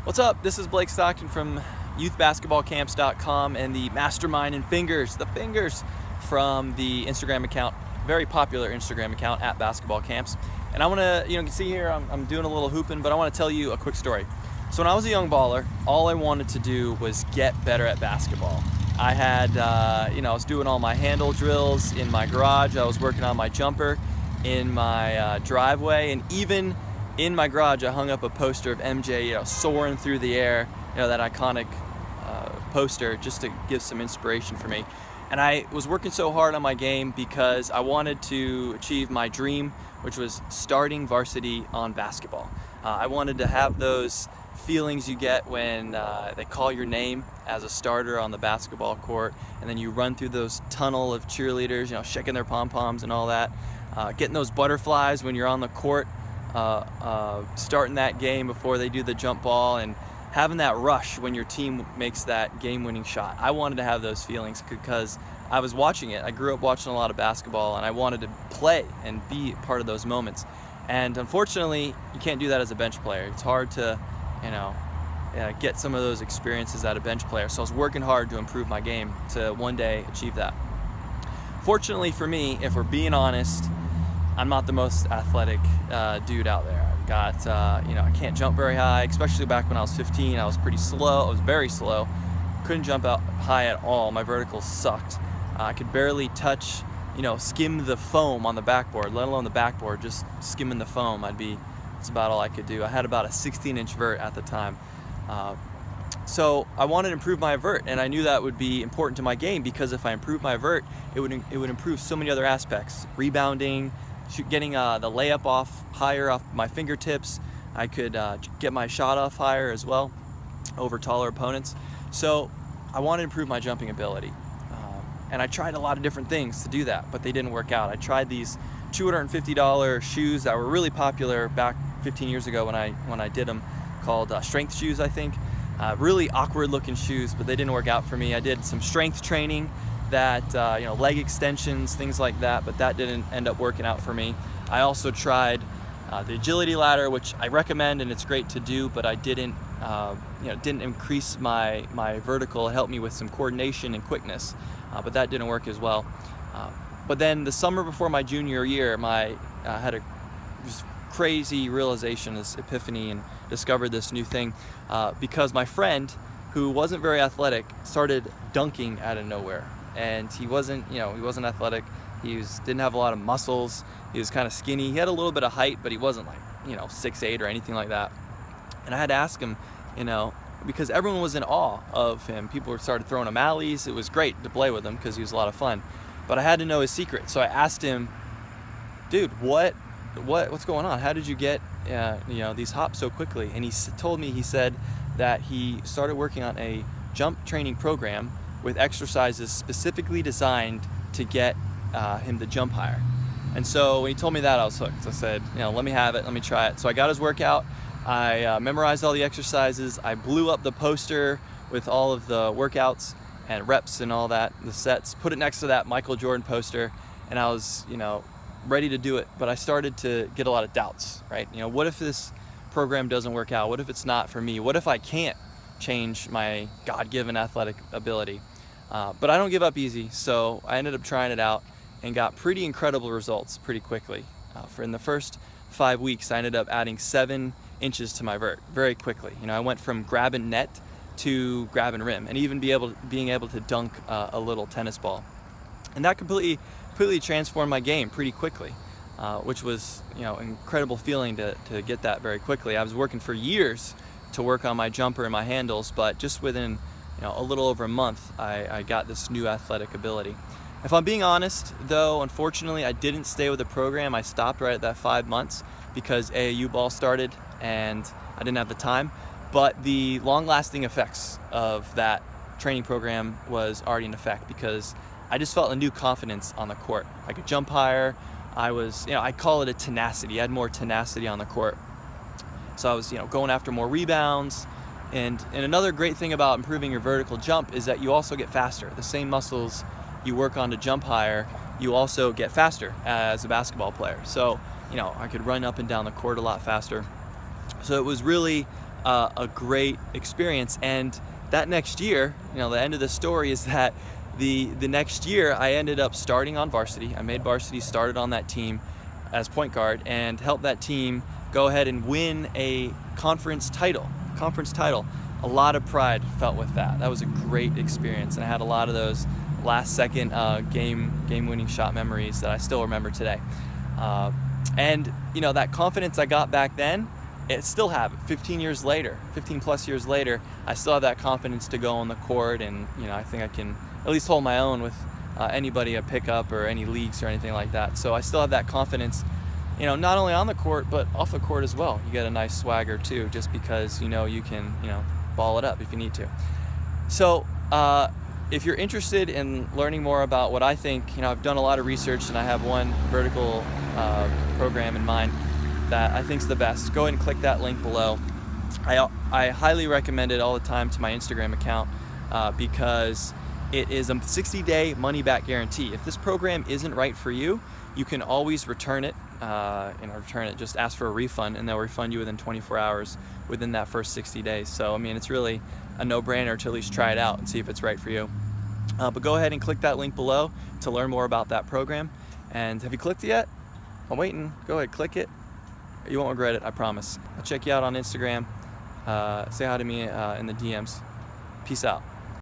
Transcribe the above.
What's up? This is Blake Stockton from youthbasketballcamps.com and the mastermind and the fingers from the Instagram account, very popular Instagram account at Basketball Camps. And I want to, you can see here I'm doing a little hooping, but I want to tell you a quick story. So when I was a young baller, all I wanted to do was get better at basketball. I had, I was doing all my handle drills in my garage. I was working on my jumper in my driveway, and even in my garage, I hung up a poster of MJ, soaring through the air, that iconic poster, just to give some inspiration for me. And I was working so hard on my game because I wanted to achieve my dream, which was starting varsity on basketball. I wanted to have those feelings you get when they call your name as a starter on the basketball court, and then you run through those tunnel of cheerleaders, shaking their pom-poms and all that, getting those butterflies when you're on the court, starting that game before they do the jump ball, and having that rush when your team makes that game-winning shot. I wanted to have those feelings because I was watching it. I grew up watching a lot of basketball, and I wanted to play and be part of those moments. And unfortunately, you can't do that as a bench player. It's hard to, get some of those experiences as a bench player. So I was working hard to improve my game to one day achieve that. Fortunately for me, if we're being honest, I'm not the most athletic dude out there. I've got, I can't jump very high, especially back when I was 15. I was pretty slow. I was very slow. Couldn't jump out high at all. My verticals sucked. I could barely touch, skim the foam on the backboard, let alone the backboard, just skimming the foam. That's about all I could do. I had about a 16-inch vert at the time. So I wanted to improve my vert, and I knew that would be important to my game because if I improved my vert, it would improve so many other aspects. Rebounding, getting the layup off higher off my fingertips. I could get my shot off higher as well over taller opponents. So I wanted to improve my jumping ability. And I tried a lot of different things to do that, but they didn't work out. I tried these $250 shoes that were really popular back 15 years ago when I did them, called strength shoes, I think. Really awkward looking shoes, but they didn't work out for me. I did some strength training, that leg extensions, things like that, but that didn't end up working out for me. I also tried the agility ladder, which I recommend and it's great to do, but I didn't increase my vertical. It helped me with some coordination and quickness, but that didn't work as well. But then the summer before my junior year, I had a just crazy realization, this epiphany, and discovered this new thing because my friend, who wasn't very athletic, started dunking out of nowhere. And he wasn't athletic. He didn't have a lot of muscles. He was kind of skinny. He had a little bit of height, but he wasn't 6'8" or anything like that. And I had to ask him, because everyone was in awe of him. People started throwing him alleys. It was great to play with him because he was a lot of fun. But I had to know his secret. So I asked him, dude, what's going on? How did you get these hops so quickly? And he told me, he said that he started working on a jump training program with exercises specifically designed to get him to jump higher. And so when he told me that, I was hooked. I said, let me have it, let me try it. So I got his workout. I memorized all the exercises. I blew up the poster with all of the workouts and reps and all that, the sets, put it next to that Michael Jordan poster, and I was, ready to do it. But I started to get a lot of doubts, right? What if this program doesn't work out? What if it's not for me? What if I can't change my God-given athletic ability? But I don't give up easy, so I ended up trying it out and got pretty incredible results pretty quickly. In the first 5 weeks, I ended up adding 7 inches to my vert very quickly. I went from grabbing net to grabbing rim, and even being able to dunk a little tennis ball. And that completely transformed my game pretty quickly, which was an incredible feeling to get that very quickly. I was working for years to work on my jumper and my handles, but just within a little over a month, I got this new athletic ability. If I'm being honest, though, unfortunately, I didn't stay with the program. I stopped right at that 5 months because AAU ball started and I didn't have the time. But the long-lasting effects of that training program was already in effect because I just felt a new confidence on the court. I could jump higher. I call it a tenacity. I had more tenacity on the court. So I was, going after more rebounds. And another great thing about improving your vertical jump is that you also get faster. The same muscles you work on to jump higher, you also get faster as a basketball player. So, I could run up and down the court a lot faster. So it was really a great experience. And that next year, the end of the story is that the next year I ended up starting on varsity. I made varsity, started on that team as point guard, and helped that team go ahead and win a conference title. A lot of pride felt with that. That was a great experience, and I had a lot of those last second game-winning shot memories that I still remember today. And that confidence I got back then, I still have it 15 plus years later. I still have that confidence to go on the court, and I think I can at least hold my own with anybody at pickup or any leagues or anything like that. So I still have that confidence, not only on the court but off the court as well. You get a nice swagger too, just because you can ball it up if you need to. So if you're interested in learning more about what I think, I've done a lot of research, and I have one vertical program in mind that I think's the best. Go ahead and click that link below. I highly recommend it all the time to my Instagram account because it is a 60-day money-back guarantee. If this program isn't right for you, you can always return it. Just ask for a refund, and they'll refund you within 24 hours within that first 60 days. So, it's really a no-brainer to at least try it out and see if it's right for you. But go ahead and click that link below to learn more about that program. And have you clicked it yet? I'm waiting. Go ahead, click it. You won't regret it, I promise. I'll check you out on Instagram. Say hi to me in the DMs. Peace out.